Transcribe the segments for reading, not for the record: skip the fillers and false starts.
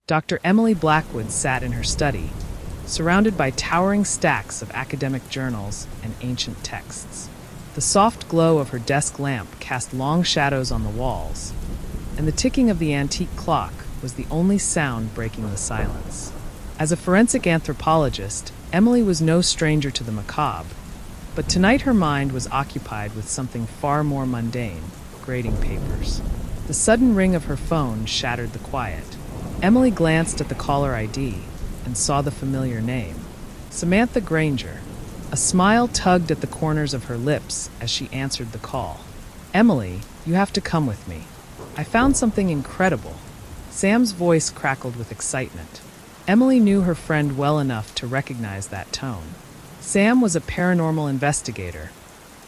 Dr. Emily Blackwood sat in her study, surrounded by towering stacks of academic journals and ancient texts. The soft glow of her desk lamp cast long shadows on the walls, and the ticking of the antique clock was the only sound breaking the silence. As a forensic anthropologist, Emily was no stranger to the macabre, but tonight her mind was occupied with something far more mundane: grading papers. The sudden ring of her phone shattered the quiet. Emily glanced at the caller ID and saw the familiar name, Samantha Granger. A smile tugged at the corners of her lips as she answered the call. "Emily, you have to come with me. I found something incredible." Sam's voice crackled with excitement. Emily knew her friend well enough to recognize that tone. Sam was a paranormal investigator,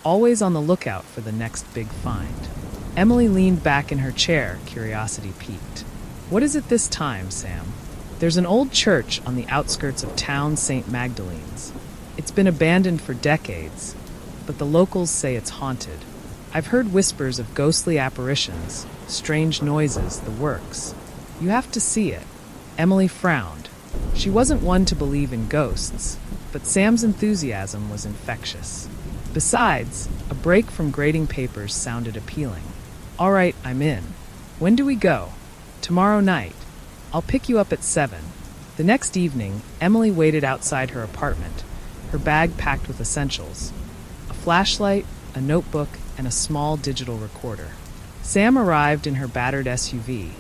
always on the lookout for the next big find. Emily leaned back in her chair, curiosity piqued. "What is it this time, Sam?" "There's an old church on the outskirts of town, St. Magdalenes. It's been abandoned for decades, but the locals say it's haunted. I've heard whispers of ghostly apparitions, strange noises, the works. You have to see it." Emily frowned. She wasn't one to believe in ghosts, but Sam's enthusiasm was infectious. Besides, a break from grading papers sounded appealing. "All right, I'm in. When do we go?" "Tomorrow night. I'll pick you up at 7. The next evening, Emily waited outside her apartment, her bag packed with essentials: a flashlight, a notebook, and a small digital recorder. Sam arrived in her battered SUV,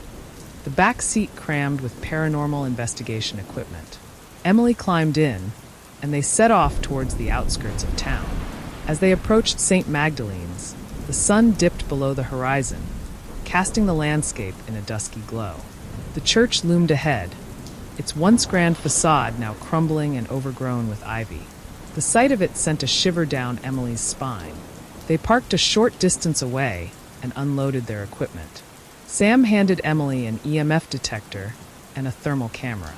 the back seat crammed with paranormal investigation equipment. Emily climbed in, and they set off towards the outskirts of town. As they approached St. Magdalenes, the sun dipped below the horizon, casting the landscape in a dusky glow. The church loomed ahead, its once grand facade now crumbling and overgrown with ivy. The sight of it sent a shiver down Emily's spine. They parked a short distance away and unloaded their equipment. Sam handed Emily an EMF detector and a thermal camera.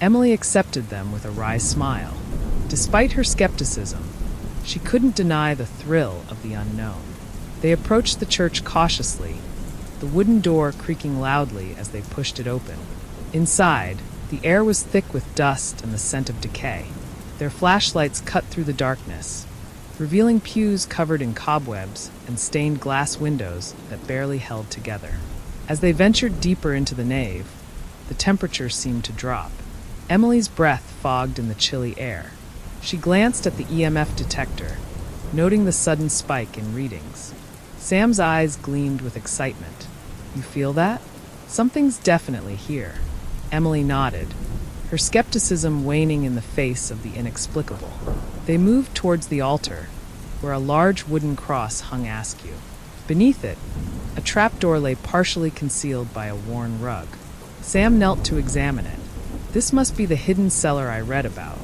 Emily accepted them with a wry smile. Despite her skepticism, she couldn't deny the thrill of the unknown. They approached the church cautiously, the wooden door creaking loudly as they pushed it open. Inside, the air was thick with dust and the scent of decay. Their flashlights cut through the darkness, revealing pews covered in cobwebs and stained glass windows that barely held together. As they ventured deeper into the nave, the temperature seemed to drop. Emily's breath fogged in the chilly air. She glanced at the EMF detector, noting the sudden spike in readings. Sam's eyes gleamed with excitement. "You feel that? Something's definitely here." Emily nodded, her skepticism waning in the face of the inexplicable. They moved towards the altar, where a large wooden cross hung askew. Beneath it, a trapdoor lay partially concealed by a worn rug. Sam knelt to examine it. "This must be the hidden cellar I read about."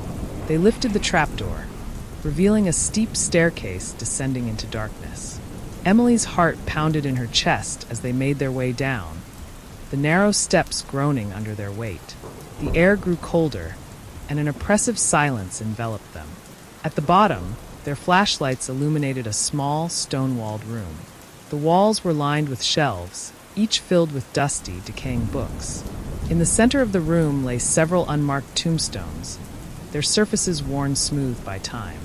They lifted the trapdoor, revealing a steep staircase descending into darkness. Emily's heart pounded in her chest as they made their way down, the narrow steps groaning under their weight. The air grew colder, and an oppressive silence enveloped them. At the bottom, their flashlights illuminated a small, stone-walled room. The walls were lined with shelves, each filled with dusty, decaying books. In the center of the room lay several unmarked tombstones, their surfaces worn smooth by time.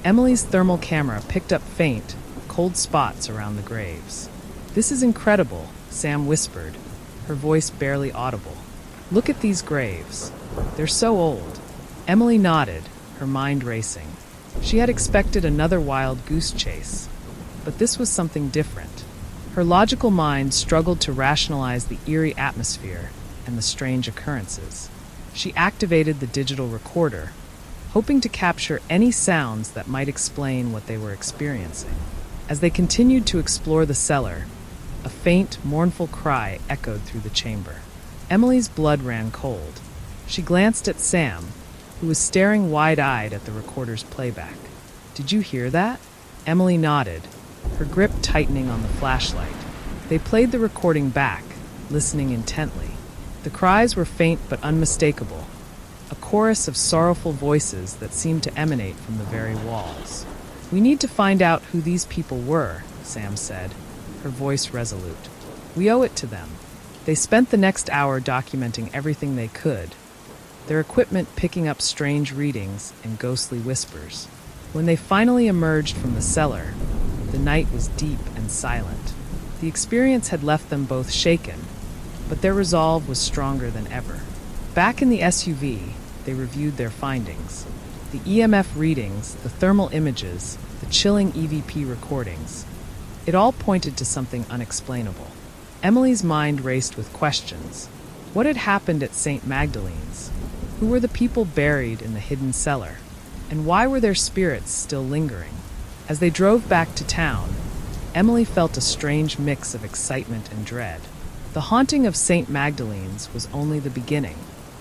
Emily's thermal camera picked up faint, cold spots around the graves. "This is incredible," Sam whispered, her voice barely audible. "Look at these graves. They're so old." Emily nodded, her mind racing. She had expected another wild goose chase, but this was something different. Her logical mind struggled to rationalize the eerie atmosphere and the strange occurrences. She activated the digital recorder, hoping to capture any sounds that might explain what they were experiencing. As they continued to explore the cellar, a faint, mournful cry echoed through the chamber. Emily's blood ran cold. She glanced at Sam, who was staring wide-eyed at the recorder's playback. "Did you hear that?" Emily nodded, her grip tightening on the flashlight. They played the recording back, listening intently. The cries were faint but unmistakable, a chorus of sorrowful voices that seemed to emanate from the very walls. "We need to find out who these people were," Sam said, her voice resolute. "We owe it to them." They spent the next hour documenting everything they could, their equipment picking up strange readings and ghostly whispers. When they finally emerged from the cellar, the night was deep and silent. The experience had left them both shaken, but their resolve was stronger than ever. Back in the SUV, they reviewed their findings. The EMF readings, the thermal images, the chilling EVP recordings. It all pointed to something unexplainable. Emily's mind raced with questions. What had happened at St. Magdalenes? Who were the people buried in the hidden cellar? And why were their spirits still lingering? As they drove back to town, Emily felt a strange mix of excitement and dread. The haunting of St. Magdalenes was only the beginning.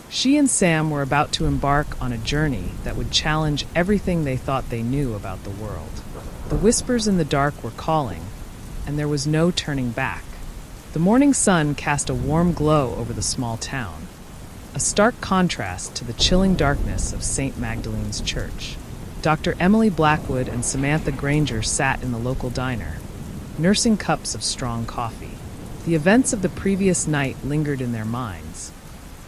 She and Sam were about to embark on a journey that would challenge everything they thought they knew about the world. The whispers in the dark were calling, and there was no turning back. The morning sun cast a warm glow over the small town, a stark contrast to the chilling darkness of St. Magdalene's Church. Dr. Emily Blackwood and Samantha Granger sat in the local diner, nursing cups of strong coffee. The events of the previous night lingered in their minds,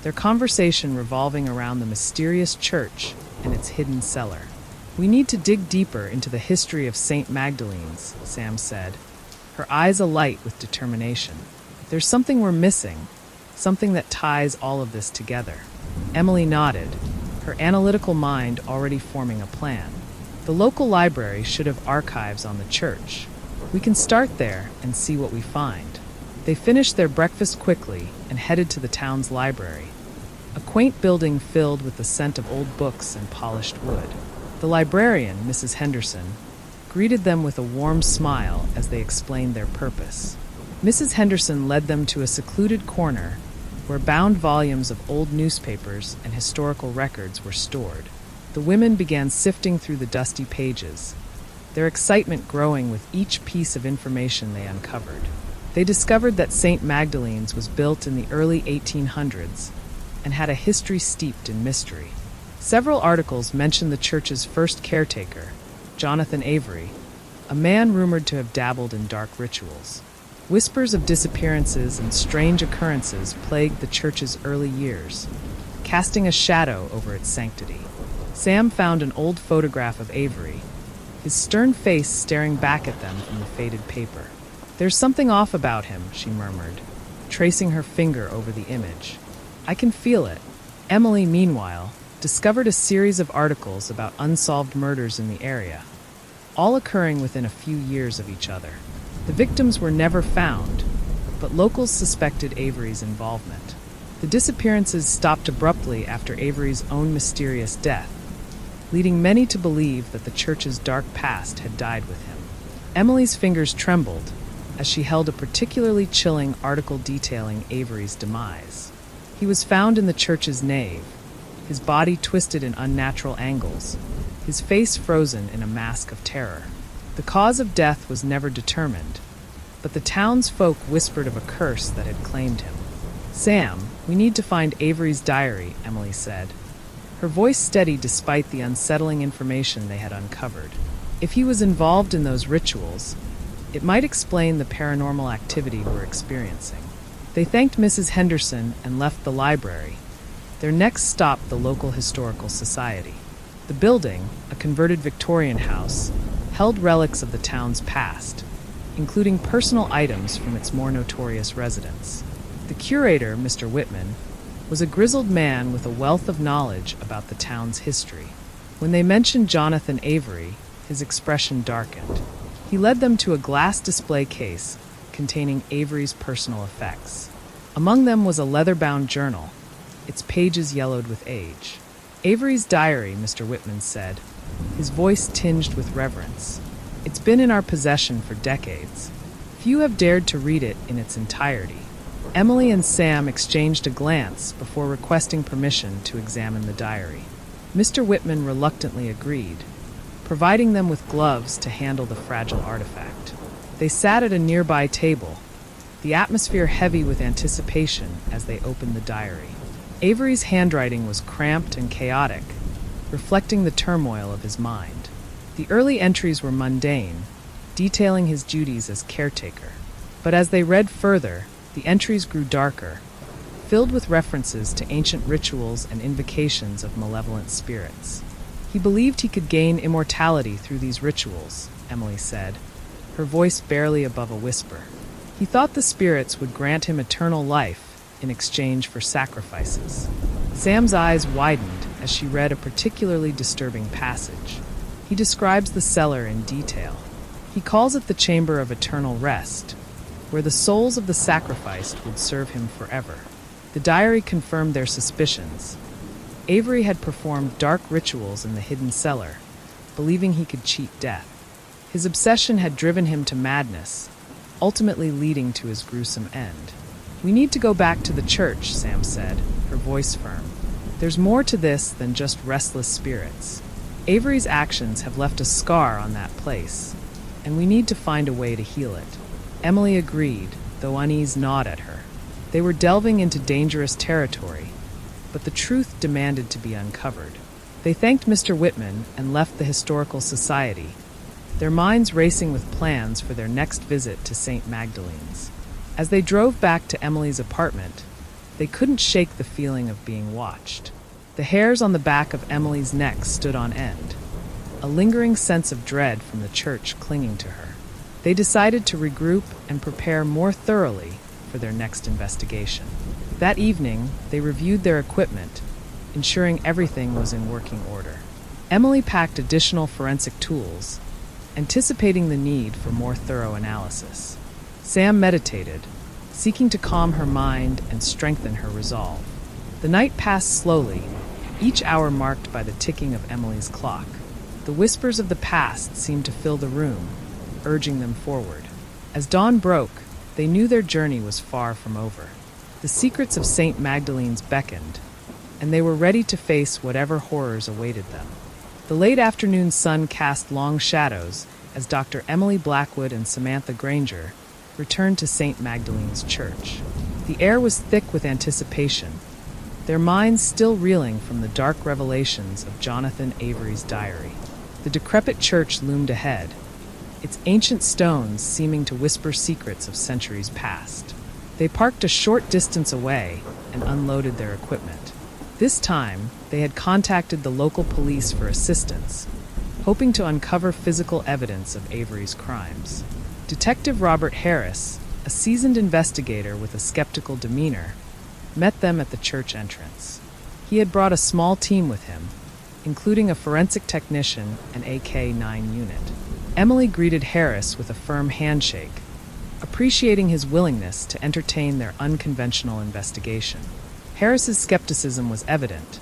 their conversation revolving around the mysterious church and its hidden cellar. "We need to dig deeper into the history of St. Magdalenes," Sam said, her eyes alight with determination. "There's something we're missing, something that ties all of this together." Emily nodded, her analytical mind already forming a plan. "The local library should have archives on the church. We can start there and see what we find." They finished their breakfast quickly and headed to the town's library, a quaint building filled with the scent of old books and polished wood. The librarian, Mrs. Henderson, greeted them with a warm smile as they explained their purpose. Mrs. Henderson led them to a secluded corner where bound volumes of old newspapers and historical records were stored. The women began sifting through the dusty pages, their excitement growing with each piece of information they uncovered. They discovered that St. Magdalene's was built in the early 1800s and had a history steeped in mystery. Several articles mentioned the church's first caretaker, Jonathan Avery, a man rumored to have dabbled in dark rituals. Whispers of disappearances and strange occurrences plagued the church's early years, casting a shadow over its sanctity. Sam found an old photograph of Avery, his stern face staring back at them from the faded paper. "There's something off about him," she murmured, tracing her finger over the image. "I can feel it." Emily, meanwhile, discovered a series of articles about unsolved murders in the area, all occurring within a few years of each other. The victims were never found, but locals suspected Avery's involvement. The disappearances stopped abruptly after Avery's own mysterious death, leading many to believe that the church's dark past had died with him. Emily's fingers trembled as she held a particularly chilling article detailing Avery's demise. He was found in the church's nave, his body twisted in unnatural angles, his face frozen in a mask of terror. The cause of death was never determined, but the townsfolk whispered of a curse that had claimed him. "Sam, we need to find Avery's diary," Emily said, her voice steady despite the unsettling information they had uncovered. If he was involved in those rituals, it might explain the paranormal activity we're experiencing. They thanked Mrs. Henderson and left the library, their next stop the local historical society. The building, a converted Victorian house, held relics of the town's past, including personal items from its more notorious residents. The curator, Mr. Whitman, was a grizzled man with a wealth of knowledge about the town's history. When they mentioned Jonathan Avery, his expression darkened. He led them to a glass display case containing Avery's personal effects. Among them was a leather-bound journal, its pages yellowed with age. "Avery's diary," Mr. Whitman said, his voice tinged with reverence. "It's been in our possession for decades. Few have dared to read it in its entirety." Emily and Sam exchanged a glance before requesting permission to examine the diary. Mr. Whitman reluctantly agreed, providing them with gloves to handle the fragile artifact. They sat at a nearby table, the atmosphere heavy with anticipation as they opened the diary. Avery's handwriting was cramped and chaotic, reflecting the turmoil of his mind. The early entries were mundane, detailing his duties as caretaker. But as they read further, The entries grew darker, filled with references to ancient rituals and invocations of malevolent spirits. He believed he could gain immortality through these rituals, Emily said, her voice barely above a whisper. He thought the spirits would grant him eternal life in exchange for sacrifices. Sam's eyes widened as she read a particularly disturbing passage. He describes the cellar in detail. He calls it the Chamber of Eternal Rest, where the souls of the sacrificed would serve him forever. The diary confirmed their suspicions. Avery had performed dark rituals in the hidden cellar, believing he could cheat death. His obsession had driven him to madness, ultimately leading to his gruesome end. "We need to go back to the church," Sam said, her voice firm. "There's more to this than just restless spirits. Avery's actions have left a scar on that place, and we need to find a way to heal it." Emily agreed, though unease gnawed at her. They were delving into dangerous territory, but the truth demanded to be uncovered. They thanked Mr. Whitman and left the Historical Society, their minds racing with plans for their next visit to St. Magdalenes. As they drove back to Emily's apartment, they couldn't shake the feeling of being watched. The hairs on the back of Emily's neck stood on end, a lingering sense of dread from the church clinging to her. They decided to regroup and prepare more thoroughly for their next investigation. That evening, they reviewed their equipment, ensuring everything was in working order. Emily packed additional forensic tools, anticipating the need for more thorough analysis. Sam meditated, seeking to calm her mind and strengthen her resolve. The night passed slowly, each hour marked by the ticking of Emily's clock. The whispers of the past seemed to fill the room, urging them forward. As dawn broke, they knew their journey was far from over. The secrets of St. Magdalenes beckoned, and they were ready to face whatever horrors awaited them. The late afternoon sun cast long shadows as Dr. Emily Blackwood and Samantha Granger returned to St. Magdalene's Church. The air was thick with anticipation, their minds still reeling from the dark revelations of Jonathan Avery's diary. The decrepit church loomed ahead, its ancient stones seeming to whisper secrets of centuries past. They parked a short distance away and unloaded their equipment. This time, they had contacted the local police for assistance, hoping to uncover physical evidence of Avery's crimes. Detective Robert Harris, a seasoned investigator with a skeptical demeanor, met them at the church entrance. He had brought a small team with him, including a forensic technician and AK-9 unit. Emily greeted Harris with a firm handshake, appreciating his willingness to entertain their unconventional investigation. Harris's skepticism was evident,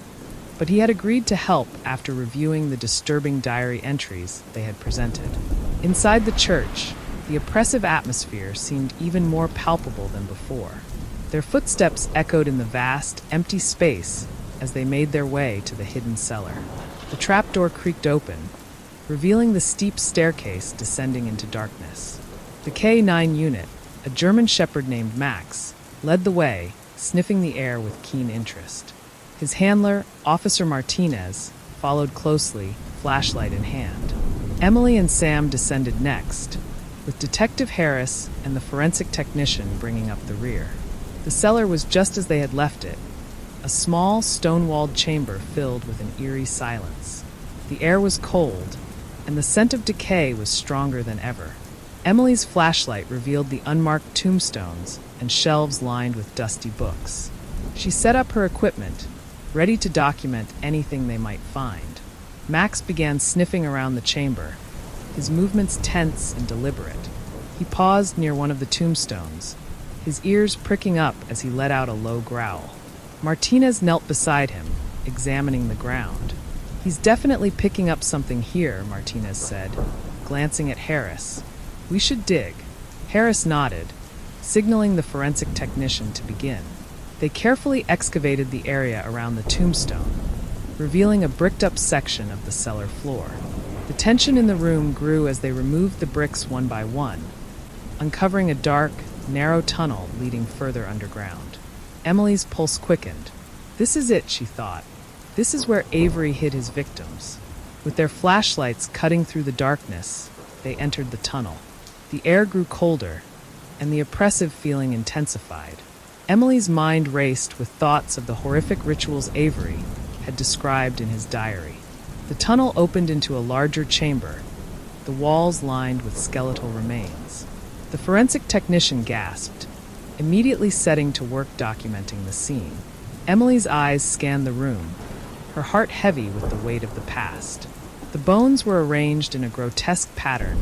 but he had agreed to help after reviewing the disturbing diary entries they had presented. Inside the church, the oppressive atmosphere seemed even more palpable than before. Their footsteps echoed in the vast, empty space as they made their way to the hidden cellar. The trapdoor creaked open, revealing the steep staircase descending into darkness. The K-9 unit, a German shepherd named Max, led the way, sniffing the air with keen interest. His handler, Officer Martinez, followed closely, flashlight in hand. Emily and Sam descended next, with Detective Harris and the forensic technician bringing up the rear. The cellar was just as they had left it, a small, stone-walled chamber filled with an eerie silence. The air was cold, and the scent of decay was stronger than ever. Emily's flashlight revealed the unmarked tombstones and shelves lined with dusty books. She set up her equipment, ready to document anything they might find. Max began sniffing around the chamber, his movements tense and deliberate. He paused near one of the tombstones, his ears pricking up as he let out a low growl. Martinez knelt beside him, examining the ground. "He's definitely picking up something here," Martinez said, glancing at Harris. "We should dig." Harris nodded, signaling the forensic technician to begin. They carefully excavated the area around the tombstone, revealing a bricked-up section of the cellar floor. The tension in the room grew as they removed the bricks one by one, uncovering a dark, narrow tunnel leading further underground. Emily's pulse quickened. This is it, she thought. This is where Avery hid his victims. With their flashlights cutting through the darkness, they entered the tunnel. The air grew colder, and the oppressive feeling intensified. Emily's mind raced with thoughts of the horrific rituals Avery had described in his diary. The tunnel opened into a larger chamber, the walls lined with skeletal remains. The forensic technician gasped, immediately setting to work documenting the scene. Emily's eyes scanned the room, her heart heavy with the weight of the past. The bones were arranged in a grotesque pattern,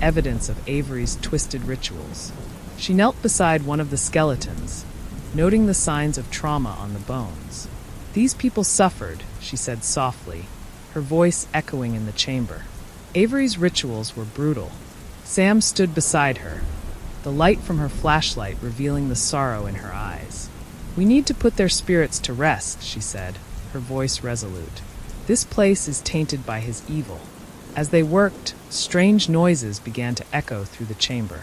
evidence of Avery's twisted rituals. She knelt beside one of the skeletons, noting the signs of trauma on the bones. "These people suffered," she said softly, her voice echoing in the chamber. Avery's rituals were brutal. Sam stood beside her, the light from her flashlight revealing the sorrow in her eyes. "We need to put their spirits to rest," she said, her voice resolute. "This place is tainted by his evil." As they worked, strange noises began to echo through the chamber.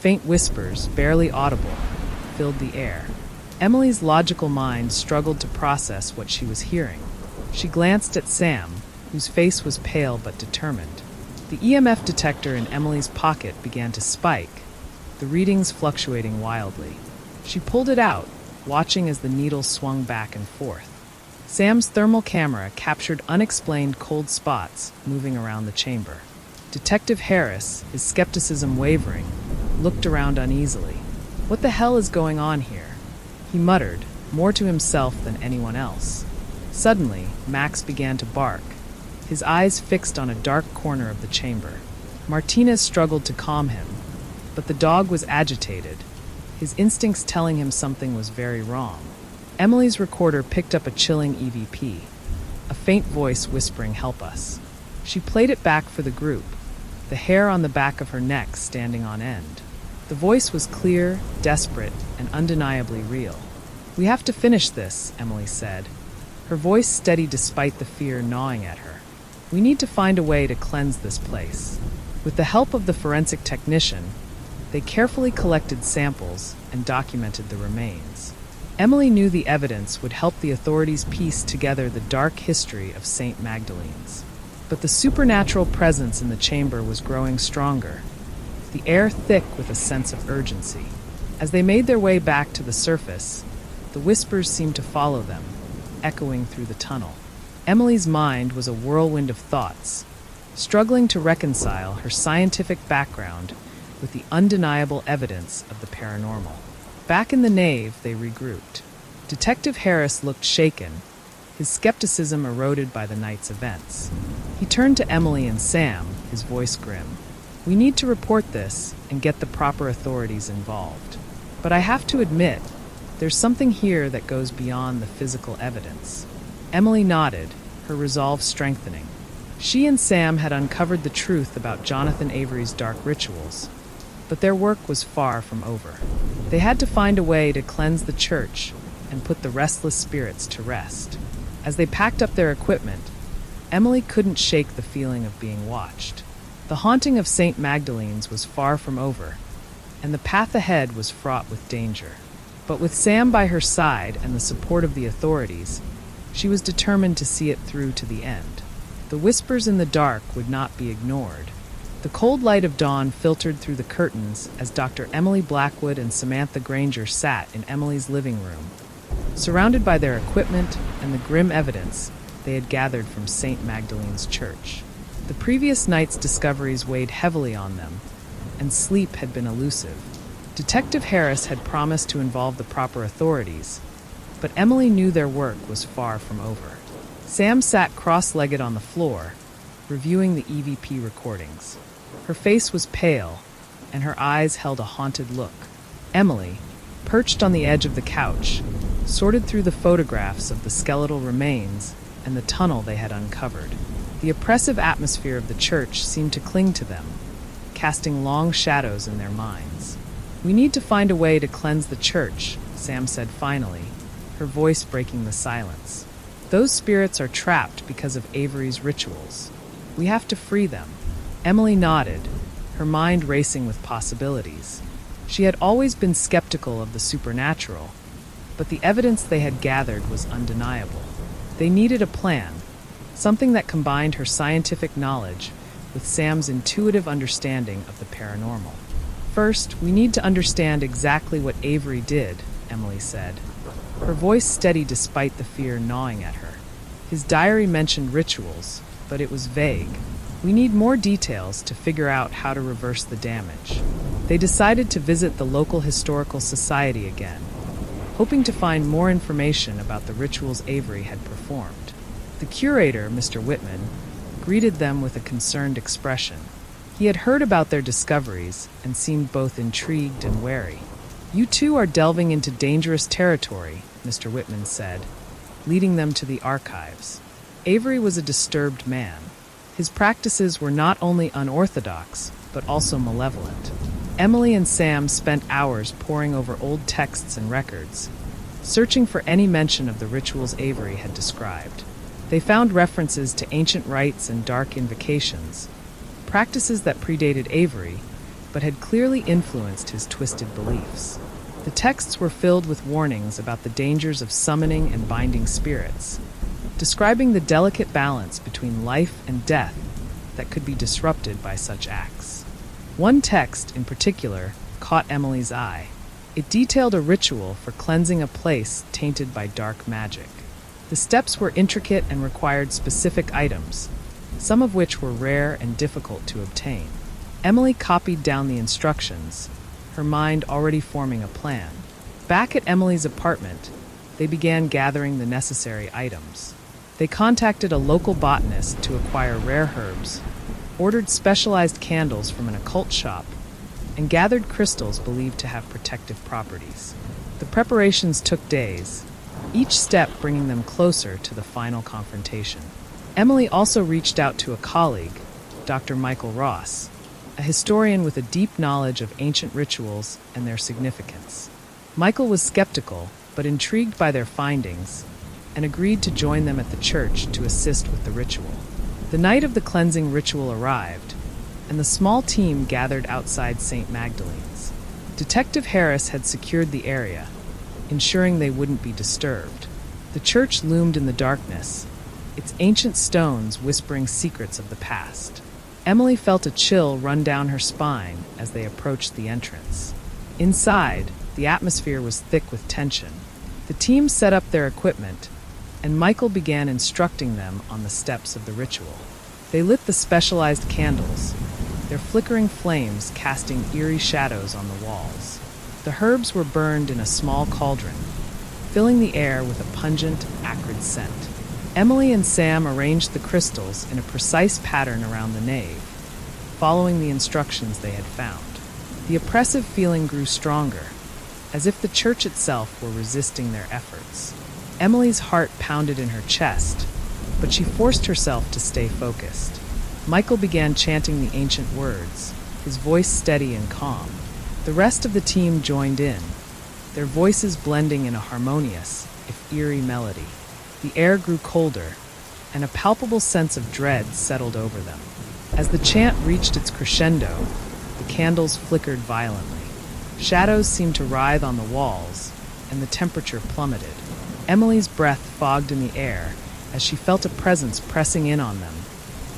Faint whispers, barely audible, filled the air. Emily's logical mind struggled to process what she was hearing. She glanced at Sam, whose face was pale but determined. The EMF detector in Emily's pocket began to spike, the readings fluctuating wildly. She pulled it out, watching as the needle swung back and forth. Sam's thermal camera captured unexplained cold spots moving around the chamber. Detective Harris, his skepticism wavering, looked around uneasily. "What the hell is going on here?" he muttered, more to himself than anyone else. Suddenly, Max began to bark, his eyes fixed on a dark corner of the chamber. Martinez struggled to calm him, but the dog was agitated, his instincts telling him something was very wrong. Emily's recorder picked up a chilling EVP, a faint voice whispering, "Help us." She played it back for the group, the hair on the back of her neck standing on end. The voice was clear, desperate, and undeniably real. "We have to finish this," Emily said, her voice steady despite the fear gnawing at her. "We need to find a way to cleanse this place." With the help of the forensic technician, they carefully collected samples and documented the remains. Emily knew the evidence would help the authorities piece together the dark history of St. Magdalenes. But the supernatural presence in the chamber was growing stronger, the air thick with a sense of urgency. As they made their way back to the surface, the whispers seemed to follow them, echoing through the tunnel. Emily's mind was a whirlwind of thoughts, struggling to reconcile her scientific background with the undeniable evidence of the paranormal. Back in the nave, they regrouped. Detective Harris looked shaken, his skepticism eroded by the night's events. He turned to Emily and Sam, his voice grim. "We need to report this and get the proper authorities involved. But I have to admit, there's something here that goes beyond the physical evidence." Emily nodded, her resolve strengthening. She and Sam had uncovered the truth about Jonathan Avery's dark rituals, but their work was far from over. They had to find a way to cleanse the church and put the restless spirits to rest. As they packed up their equipment, Emily couldn't shake the feeling of being watched. The haunting of St. Magdalenes was far from over, and the path ahead was fraught with danger. But with Sam by her side and the support of the authorities, she was determined to see it through to the end. The whispers in the dark would not be ignored. The cold light of dawn filtered through the curtains as Dr. Emily Blackwood and Samantha Granger sat in Emily's living room, surrounded by their equipment and the grim evidence they had gathered from St. Magdalene's Church. The previous night's discoveries weighed heavily on them, and sleep had been elusive. Detective Harris had promised to involve the proper authorities, but Emily knew their work was far from over. Sam sat cross-legged on the floor, reviewing the EVP recordings. Her face was pale, and her eyes held a haunted look. Emily, perched on the edge of the couch, sorted through the photographs of the skeletal remains and the tunnel they had uncovered. The oppressive atmosphere of the church seemed to cling to them, casting long shadows in their minds. "We need to find a way to cleanse the church," Sam said finally, her voice breaking the silence. "Those spirits are trapped because of Avery's rituals. We have to free them." Emily nodded, her mind racing with possibilities. She had always been skeptical of the supernatural, but the evidence they had gathered was undeniable. They needed a plan, something that combined her scientific knowledge with Sam's intuitive understanding of the paranormal. First, we need to understand exactly what Avery did, Emily said, her voice steady despite the fear gnawing at her. His diary mentioned rituals, but it was vague. We need more details to figure out how to reverse the damage. They decided to visit the local historical society again, hoping to find more information about the rituals Avery had performed. The curator, Mr. Whitman, greeted them with a concerned expression. He had heard about their discoveries and seemed both intrigued and wary. "You two are delving into dangerous territory," Mr. Whitman said, leading them to the archives. Avery was a disturbed man. His practices were not only unorthodox, but also malevolent. Emily and Sam spent hours poring over old texts and records, searching for any mention of the rituals Avery had described. They found references to ancient rites and dark invocations, practices that predated Avery, but had clearly influenced his twisted beliefs. The texts were filled with warnings about the dangers of summoning and binding spirits, describing the delicate balance between life and death that could be disrupted by such acts. One text, in particular, caught Emily's eye. It detailed a ritual for cleansing a place tainted by dark magic. The steps were intricate and required specific items, some of which were rare and difficult to obtain. Emily copied down the instructions, her mind already forming a plan. Back at Emily's apartment, they began gathering the necessary items. They contacted a local botanist to acquire rare herbs, ordered specialized candles from an occult shop, and gathered crystals believed to have protective properties. The preparations took days, each step bringing them closer to the final confrontation. Emily also reached out to a colleague, Dr. Michael Ross, a historian with a deep knowledge of ancient rituals and their significance. Michael was skeptical, but intrigued by their findings, and agreed to join them at the church to assist with the ritual. The night of the cleansing ritual arrived, and the small team gathered outside St. Magdalenes. Detective Harris had secured the area, ensuring they wouldn't be disturbed. The church loomed in the darkness, its ancient stones whispering secrets of the past. Emily felt a chill run down her spine as they approached the entrance. Inside, the atmosphere was thick with tension. The team set up their equipment, and Michael began instructing them on the steps of the ritual. They lit the specialized candles, their flickering flames casting eerie shadows on the walls. The herbs were burned in a small cauldron, filling the air with a pungent, acrid scent. Emily and Sam arranged the crystals in a precise pattern around the nave, following the instructions they had found. The oppressive feeling grew stronger, as if the church itself were resisting their efforts. Emily's heart pounded in her chest, but she forced herself to stay focused. Michael began chanting the ancient words, his voice steady and calm. The rest of the team joined in, their voices blending in a harmonious, if eerie melody. The air grew colder, and a palpable sense of dread settled over them. As the chant reached its crescendo, the candles flickered violently. Shadows seemed to writhe on the walls, and the temperature plummeted. Emily's breath fogged in the air as she felt a presence pressing in on them,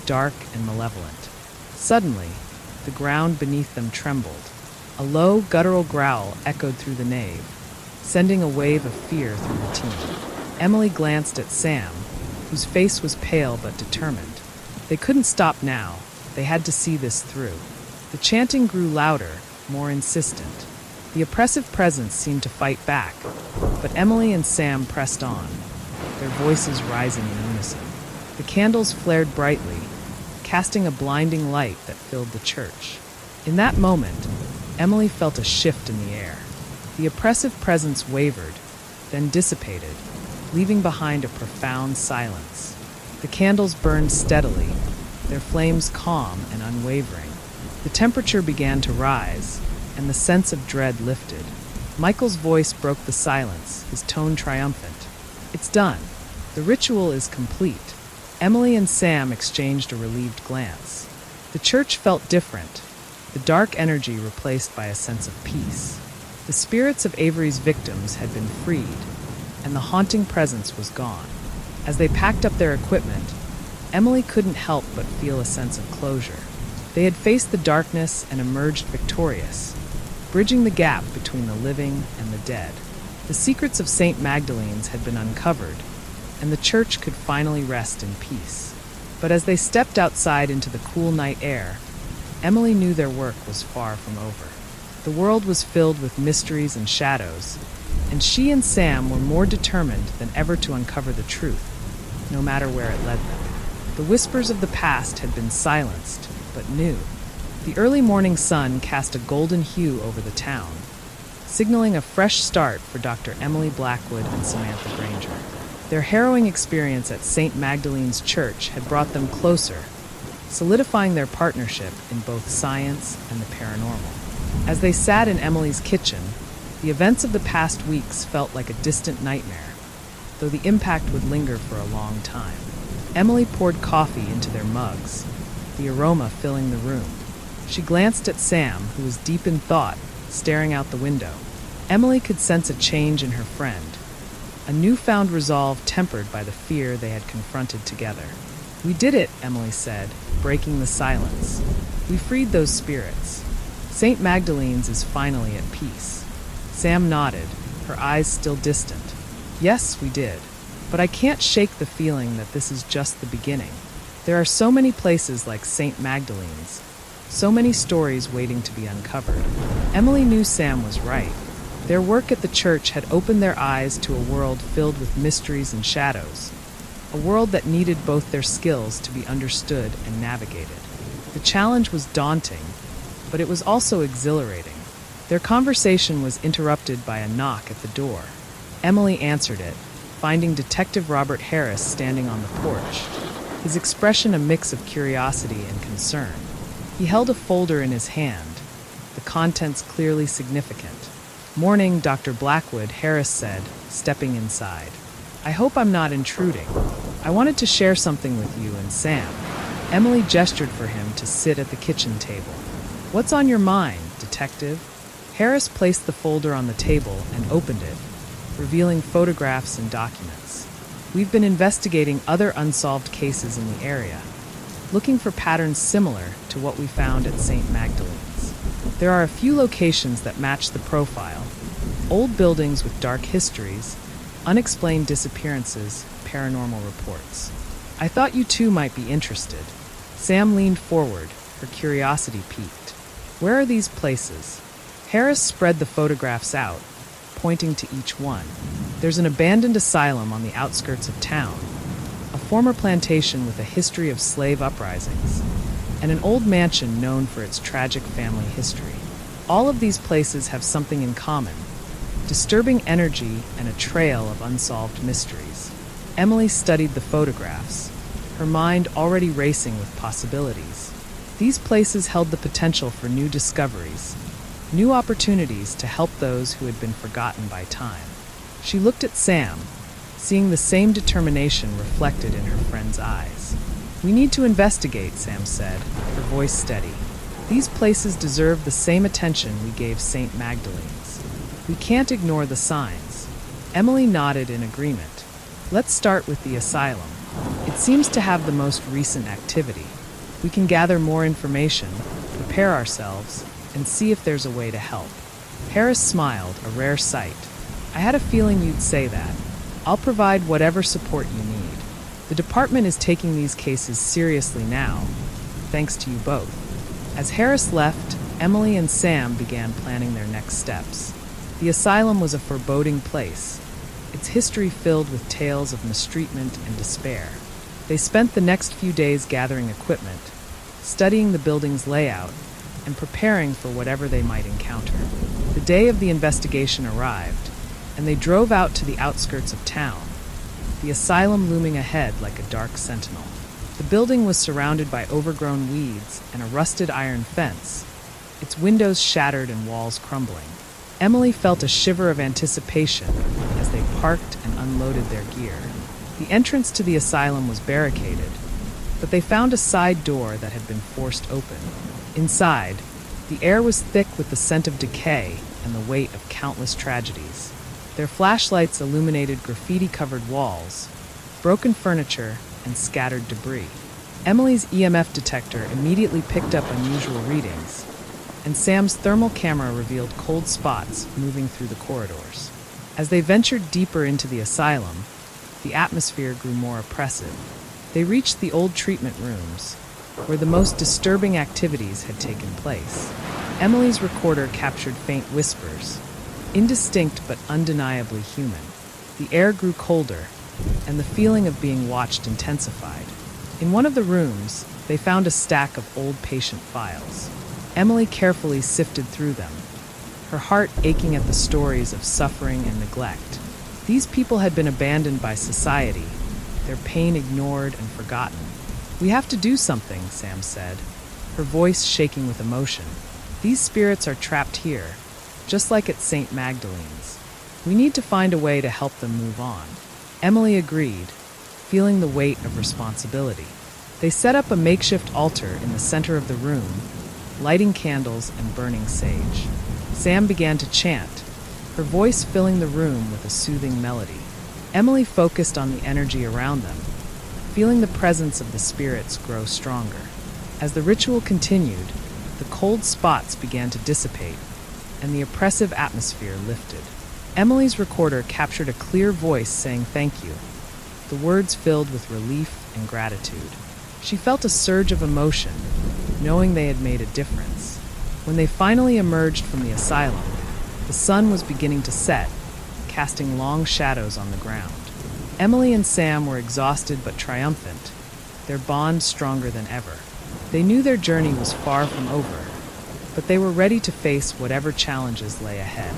dark and malevolent. Suddenly, the ground beneath them trembled. A low, guttural growl echoed through the nave, sending a wave of fear through the team. Emily glanced at Sam, whose face was pale but determined. They couldn't stop now. They had to see this through. The chanting grew louder, more insistent. The oppressive presence seemed to fight back, but Emily and Sam pressed on, their voices rising in unison. The candles flared brightly, casting a blinding light that filled the church. In that moment, Emily felt a shift in the air. The oppressive presence wavered, then dissipated, leaving behind a profound silence. The candles burned steadily, their flames calm and unwavering. The temperature began to rise, and the sense of dread lifted. Michael's voice broke the silence, his tone triumphant. "It's done. The ritual is complete." Emily and Sam exchanged a relieved glance. The church felt different, the dark energy replaced by a sense of peace. The spirits of Avery's victims had been freed, and the haunting presence was gone. As they packed up their equipment, Emily couldn't help but feel a sense of closure. They had faced the darkness and emerged victorious, bridging the gap between the living and the dead. The secrets of St. Magdalenes had been uncovered, and the church could finally rest in peace. But as they stepped outside into the cool night air, Emily knew their work was far from over. The world was filled with mysteries and shadows, and she and Sam were more determined than ever to uncover the truth, no matter where it led them. The whispers of the past had been silenced, but new. The early morning sun cast a golden hue over the town, signaling a fresh start for Dr. Emily Blackwood and Samantha Granger. Their harrowing experience at St. Magdalene's Church had brought them closer, solidifying their partnership in both science and the paranormal. As they sat in Emily's kitchen, the events of the past weeks felt like a distant nightmare, though the impact would linger for a long time. Emily poured coffee into their mugs, the aroma filling the room. She glanced at Sam, who was deep in thought, staring out the window. Emily could sense a change in her friend, a newfound resolve tempered by the fear they had confronted together. "We did it," Emily said, breaking the silence. "We freed those spirits. St. Magdalene's is finally at peace." Sam nodded, her eyes still distant. "Yes, we did. But I can't shake the feeling that this is just the beginning. There are so many places like St. Magdalene's, so many stories waiting to be uncovered." Emily knew Sam was right. Their work at the church had opened their eyes to a world filled with mysteries and shadows, a world that needed both their skills to be understood and navigated. The challenge was daunting, but it was also exhilarating. Their conversation was interrupted by a knock at the door. Emily answered it, finding Detective Robert Harris standing on the porch, his expression a mix of curiosity and concern. He held a folder in his hand, the contents clearly significant. "Morning, Dr. Blackwood," Harris said, stepping inside. "I hope I'm not intruding. I wanted to share something with you and Sam." Emily gestured for him to sit at the kitchen table. "What's on your mind, Detective?" Harris placed the folder on the table and opened it, revealing photographs and documents. "We've been investigating other unsolved cases in the area, looking for patterns similar to what we found at St. Magdalene's. There are a few locations that match the profile: old buildings with dark histories, unexplained disappearances, paranormal reports. I thought you two might be interested." Sam leaned forward, her curiosity piqued. "Where are these places?" Harris spread the photographs out, pointing to each one. "There's an abandoned asylum on the outskirts of town, a former plantation with a history of slave uprisings, and an old mansion known for its tragic family history. All of these places have something in common: disturbing energy and a trail of unsolved mysteries." Emily studied the photographs, her mind already racing with possibilities. These places held the potential for new discoveries, new opportunities to help those who had been forgotten by time. She looked at Sam, seeing the same determination reflected in her friend's eyes. "We need to investigate," Sam said, her voice steady. "These places deserve the same attention we gave St. Magdalene's. We can't ignore the signs." Emily nodded in agreement. "Let's start with the asylum. It seems to have the most recent activity. We can gather more information, prepare ourselves, and see if there's a way to help." Harris smiled, a rare sight. "I had a feeling you'd say that. I'll provide whatever support you need. The department is taking these cases seriously now, thanks to you both." As Harris left, Emily and Sam began planning their next steps. The asylum was a foreboding place, its history filled with tales of mistreatment and despair. They spent the next few days gathering equipment, studying the building's layout, and preparing for whatever they might encounter. The day of the investigation arrived, and they drove out to the outskirts of town, the asylum looming ahead like a dark sentinel. The building was surrounded by overgrown weeds and a rusted iron fence, its windows shattered and walls crumbling. Emily felt a shiver of anticipation as they parked and unloaded their gear. The entrance to the asylum was barricaded, but they found a side door that had been forced open. Inside, the air was thick with the scent of decay and the weight of countless tragedies. Their flashlights illuminated graffiti-covered walls, broken furniture, and scattered debris. Emily's EMF detector immediately picked up unusual readings, and Sam's thermal camera revealed cold spots moving through the corridors. As they ventured deeper into the asylum, the atmosphere grew more oppressive. They reached the old treatment rooms, where the most disturbing activities had taken place. Emily's recorder captured faint whispers, indistinct but undeniably human. The air grew colder, and the feeling of being watched intensified. In one of the rooms, they found a stack of old patient files. Emily carefully sifted through them, her heart aching at the stories of suffering and neglect. These people had been abandoned by society, their pain ignored and forgotten. "We have to do something," Sam said, her voice shaking with emotion. "These spirits are trapped here, just like at St. Magdalenes. We need to find a way to help them move on." Emily agreed, feeling the weight of responsibility. They set up a makeshift altar in the center of the room, lighting candles and burning sage. Sam began to chant, her voice filling the room with a soothing melody. Emily focused on the energy around them, feeling the presence of the spirits grow stronger. As the ritual continued, the cold spots began to dissipate, and the oppressive atmosphere lifted. Emily's recorder captured a clear voice saying thank you, the words filled with relief and gratitude. She felt a surge of emotion, knowing they had made a difference. When they finally emerged from the asylum, the sun was beginning to set, casting long shadows on the ground. Emily and Sam were exhausted but triumphant, their bond stronger than ever. They knew their journey was far from over, but they were ready to face whatever challenges lay ahead.